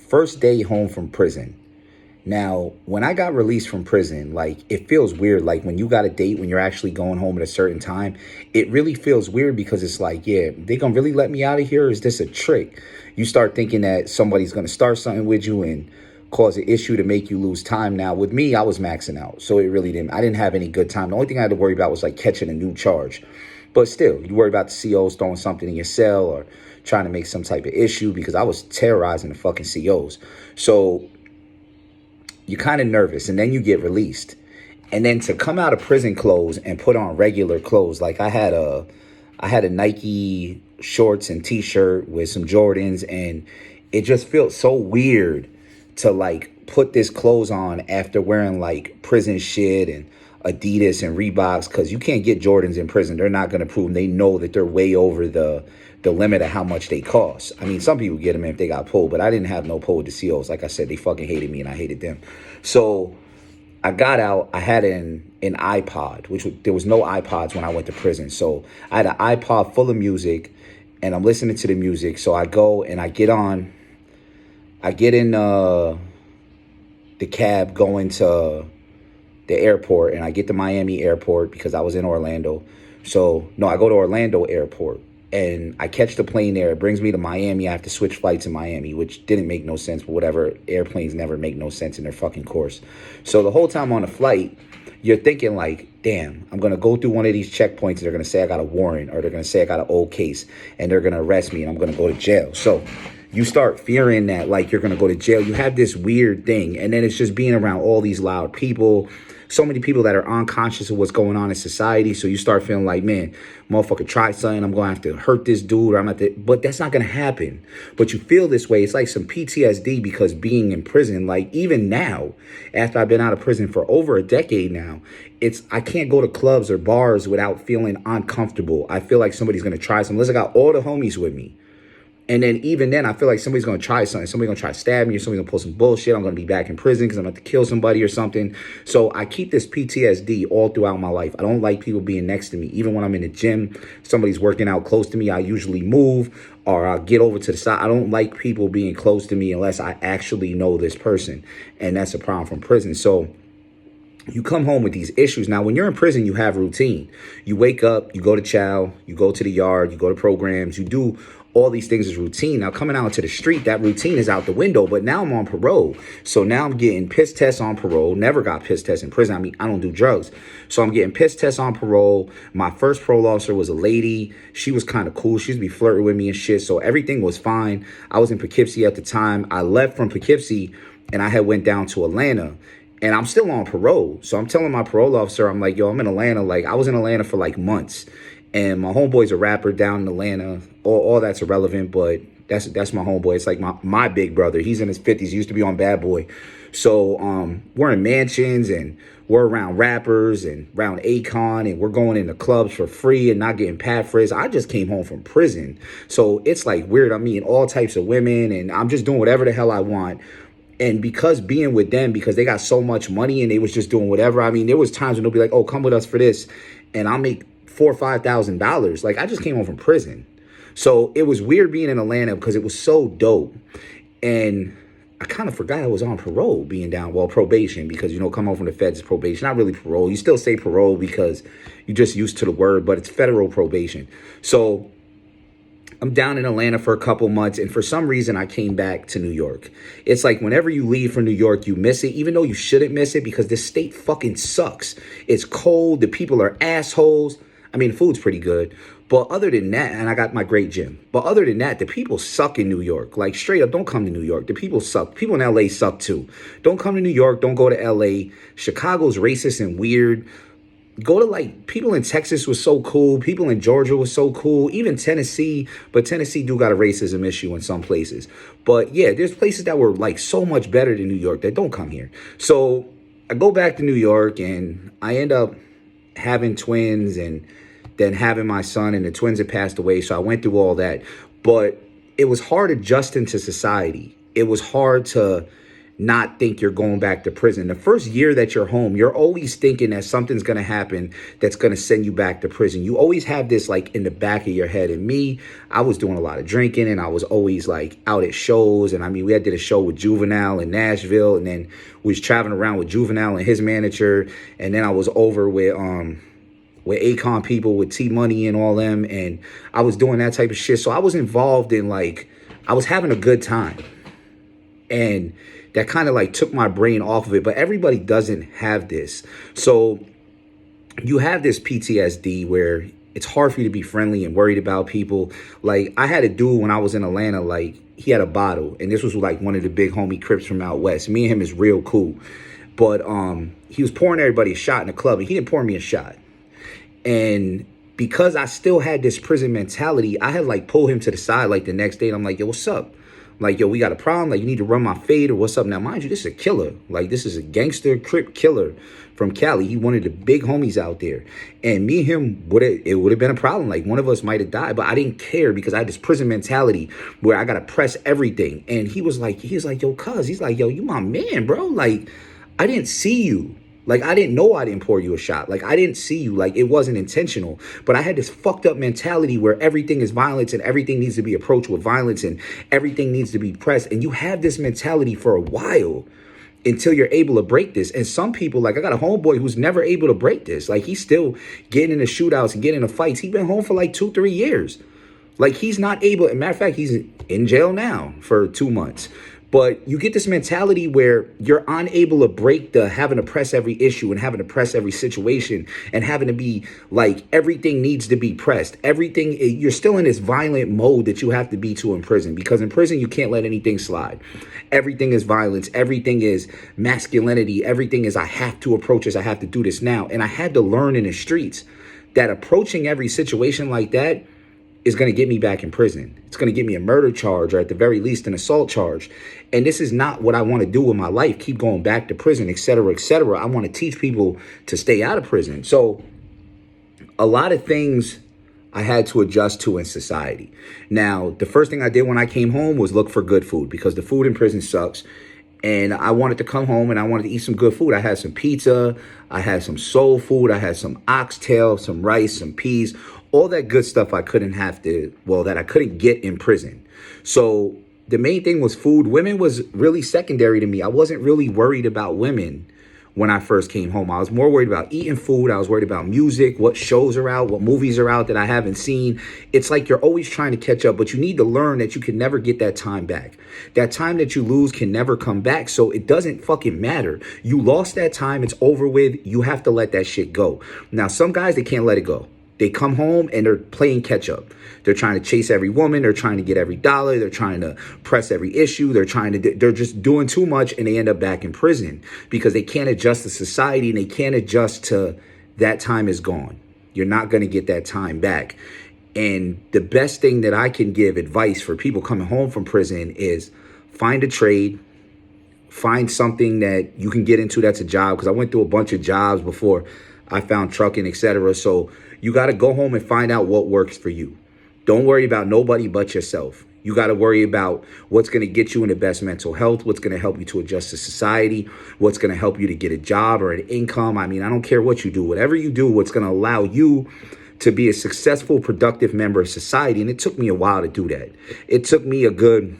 first day home from prison. Now, when I got released from prison, like, it feels weird. Like, when you got a date, when you're actually going home at a certain time, it really feels weird because it's like, yeah, they gonna really let me out of here? Or is this a trick? You start thinking that somebody's gonna start something with you and cause an issue to make you lose time. Now, with me, I was maxing out. So it really didn't, I didn't have any good time. The only thing I had to worry about was like catching a new charge. But still, you worry about the COs throwing something in your cell or trying to make some type of issue, because I was terrorizing the fucking COs. So you're kind of nervous, and then you get released. And then to come out of prison clothes and put on regular clothes, like I had a Nike shorts and t-shirt with some Jordans, and it just felt so weird to like put this clothes on after wearing like prison shit and Adidas and Reeboks, because you can't get Jordans in prison. They're not going to prove them. They know that they're way over the limit of how much they cost. I mean, some people get them if they got pulled, but I didn't have no pull with the COs. Like I said, they fucking hated me and I hated them. So I got out. I had an iPod, there was no iPods when I went to prison. So I had an iPod full of music, and I'm listening to the music. So I go and I get in the cab going to the airport, and I get to Miami airport because I was in Orlando. So no, I go to Orlando airport and I catch the plane there. It brings me to Miami. I have to switch flights in Miami, which didn't make no sense, but whatever. Airplanes never make no sense in their fucking course. So the whole time on the flight, you're thinking like, damn, I'm going to go through one of these checkpoints and they're going to say I got a warrant, or they're going to say I got an old case, and they're going to arrest me and I'm going to go to jail. So you start fearing that like you're going to go to jail. You have this weird thing. And then it's just being around all these loud people, so many people that are unconscious of what's going on in society. So you start feeling like, man, motherfucker, try something. I'm going to have to hurt this dude, or I'm going to have to, but that's not going to happen. But you feel this way. It's like some PTSD, because being in prison, like even now, after I've been out of prison for over a decade now, I can't go to clubs or bars without feeling uncomfortable. I feel like somebody's going to try something. Unless I got all the homies with me. And then even then, I feel like somebody's going to try something. Somebody's going to try to stab me, or somebody's going to pull some bullshit. I'm going to be back in prison because I'm going to kill somebody or something. So I keep this PTSD all throughout my life. I don't like people being next to me. Even when I'm in the gym, somebody's working out close to me, I usually move or I'll get over to the side. I don't like people being close to me unless I actually know this person. And that's a problem from prison. So you come home with these issues. Now, when you're in prison, you have routine. You wake up, you go to chow, you go to the yard, you go to programs, you do all these things as routine. Now, coming out to the street, that routine is out the window, but now I'm on parole. So now I'm getting piss tests on parole. Never got piss tests in prison. I mean, I don't do drugs. So I'm getting piss tests on parole. My first parole officer was a lady. She was kind of cool. She used to be flirting with me and shit. So everything was fine. I was in Poughkeepsie at the time. I left from Poughkeepsie and I had went down to Atlanta. And I'm still on parole. So I'm telling my parole officer, I'm like, yo, I'm in Atlanta. Like, I was in Atlanta for like months. And my homeboy's a rapper down in Atlanta. All that's irrelevant, but that's my homeboy. It's like my big brother. He's in his 50s. He used to be on Bad Boy. So we're in mansions and we're around rappers and around Akon, and we're going into clubs for free and not getting pat frizz. I just came home from prison. So it's like weird. I'm meeting all types of women and I'm just doing whatever the hell I want. And because being with them, because they got so much money and they was just doing whatever. I mean, there was times when they'll be like, oh, come with us for this. And I'll make $4,000 or $5,000. Like, I just came home from prison. So it was weird being in Atlanta because it was so dope. And I kind of forgot I was on parole, being down, well, probation, because, you know, come home from the feds is probation. Not really parole. You still say parole because you're just used to the word, but it's federal probation. So I'm down in Atlanta for a couple months, and for some reason, I came back to New York. It's like whenever you leave from New York, you miss it, even though you shouldn't miss it, because this state fucking sucks. It's cold. The people are assholes. I mean, the food's pretty good. But other than that, and I got my great gym. But other than that, the people suck in New York. Like, straight up, don't come to New York. The people suck. People in L.A. suck, too. Don't come to New York. Don't go to L.A. Chicago's racist and weird. Go to, like, people in Texas was so cool. People in Georgia was so cool. Even Tennessee. But Tennessee do got a racism issue in some places. But, yeah, there's places that were, like, so much better than New York that don't come here. So I go back to New York, and I end up having twins and then having my son, and the twins had passed away. So I went through all that. But it was hard adjusting to society. It was hard to not think you're going back to prison. The first year that you're home, you're always thinking that something's going to happen that's going to send you back to prison. You always have this like in the back of your head. And me, I was doing a lot of drinking, and I was always like out at shows. And I mean, we had did a show with Juvenile in Nashville, and then we was traveling around with Juvenile and his manager. And then I was over with Akon people, with T Money and all them. And I was doing that type of shit. So I was involved in like, I was having a good time. And that kind of like took my brain off of it. But everybody doesn't have this. So you have this PTSD where it's hard for you to be friendly and worried about people. Like I had a dude when I was in Atlanta, like he had a bottle. And this was like one of the big homie Crips from out west. Me and him is real cool. But he was pouring everybody a shot in the club, and he didn't pour me a shot. And because I still had this prison mentality, I had like pulled him to the side like the next day, and I'm like, yo, what's up? Like, yo, we got a problem. Like, you need to run my fade or what's up? Now, mind you, this is a killer. Like, this is a gangster Crip killer from Cali. He one of the big homies out there. And me and him, it would have been a problem. Like, one of us might have died. But I didn't care because I had this prison mentality where I got to press everything. And he was like, yo, cuz. He's like, yo, you my man, bro. Like, I didn't see you. Like, I didn't know I didn't pour you a shot. Like, I didn't see you. Like, it wasn't intentional. But I had this fucked up mentality where everything is violence and everything needs to be approached with violence and everything needs to be pressed. And you have this mentality for a while until you're able to break this. And some people, like I got a homeboy who's never able to break this. Like, he's still getting into shootouts and getting into fights. He's been home for like 2-3 years. Like, he's not able. As a matter of fact, he's in jail now for 2 months. But you get this mentality where you're unable to break the having to press every issue and having to press every situation and having to be like everything needs to be pressed. Everything, you're still in this violent mode that you have to be to in prison, because in prison you can't let anything slide. Everything is violence. Everything is masculinity. Everything is I have to approach this. I have to do this now. And I had to learn in the streets that approaching every situation like that is going to get me back in prison. It's going to get me a murder charge, or at the very least an assault charge. And this is not what I want to do with my life. Keep going back to prison, et cetera, et cetera. I want to teach people to stay out of prison. So a lot of things I had to adjust to in society. Now, the first thing I did when I came home was look for good food, because the food in prison sucks. And I wanted to come home and I wanted to eat some good food. I had some pizza. I had some soul food. I had some oxtail, some rice, some peas, all that good stuff that I couldn't get in prison. So the main thing was food. Women was really secondary to me. I wasn't really worried about women when I first came home. I was more worried about eating food. I was worried about music, what shows are out, what movies are out that I haven't seen. It's like you're always trying to catch up, but you need to learn that you can never get that time back. That time that you lose can never come back. So it doesn't fucking matter. You lost that time. It's over with. You have to let that shit go. Now, some guys, they can't let it go. They come home and they're playing catch up. They're trying to chase every woman. They're trying to get every dollar. They're trying to press every issue. They're just doing too much, and they end up back in prison because they can't adjust to society and they can't adjust to that time is gone. You're not going to get that time back. And the best thing that I can give advice for people coming home from prison is find a trade. Find something that you can get into that's a job, because I went through a bunch of jobs before I found trucking, etc. So you got to go home and find out what works for you. Don't worry about nobody but yourself. You got to worry about what's going to get you in the best mental health, what's going to help you to adjust to society, what's going to help you to get a job or an income. I mean, I don't care what you do. Whatever you do, what's going to allow you to be a successful, productive member of society. And it took me a while to do that. It took me a good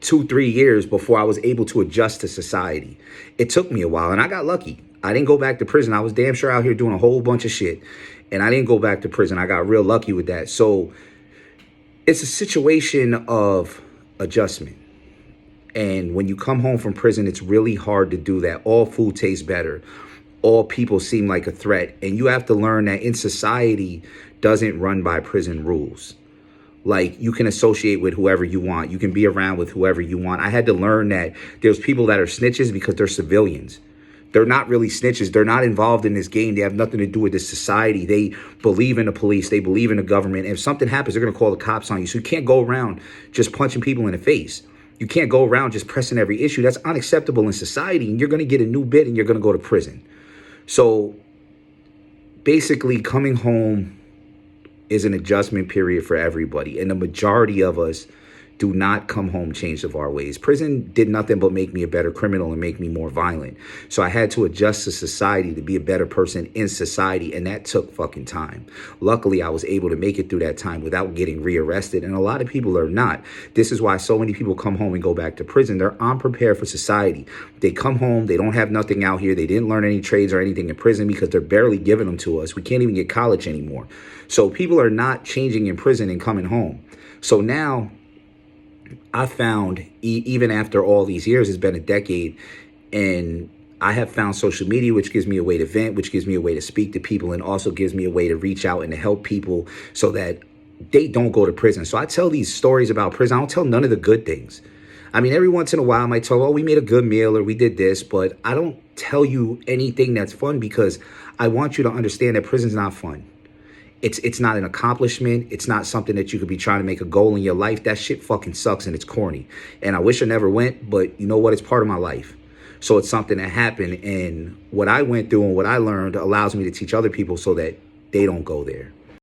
2-3 years before I was able to adjust to society. It took me a while, and I got lucky. I didn't go back to prison. I was damn sure out here doing a whole bunch of shit, and I didn't go back to prison. I got real lucky with that. So it's a situation of adjustment. And when you come home from prison, it's really hard to do that. All food tastes better. All people seem like a threat. And you have to learn that in society doesn't run by prison rules. Like, you can associate with whoever you want. You can be around with whoever you want. I had to learn that there's people that are snitches because they're civilians. They're not really snitches. They're not involved in this game. They have nothing to do with this society. They believe in the police. They believe in the government. If something happens, they're going to call the cops on you. So you can't go around just punching people in the face. You can't go around just pressing every issue. That's unacceptable in society. And you're going to get a new bit and you're going to go to prison. So basically, coming home is an adjustment period for everybody. And the majority of us do not come home changed of our ways. Prison did nothing but make me a better criminal and make me more violent. So I had to adjust to society to be a better person in society, and that took fucking time. Luckily, I was able to make it through that time without getting rearrested, and a lot of people are not. This is why so many people come home and go back to prison. They're unprepared for society. They come home, they don't have nothing out here. They didn't learn any trades or anything in prison because they're barely giving them to us. We can't even get college anymore. So people are not changing in prison and coming home. So now I found, even after all these years, it's been a decade, and I have found social media, which gives me a way to vent, which gives me a way to speak to people, and also gives me a way to reach out and to help people so that they don't go to prison. So I tell these stories about prison. I don't tell none of the good things. I mean, every once in a while, I might tell, oh, we made a good meal or we did this, but I don't tell you anything that's fun because I want you to understand that prison's not fun. It's not an accomplishment. It's not something that you could be trying to make a goal in your life. That shit fucking sucks and it's corny. And I wish I never went, but you know what? It's part of my life. So it's something that happened. And what I went through and what I learned allows me to teach other people so that they don't go there.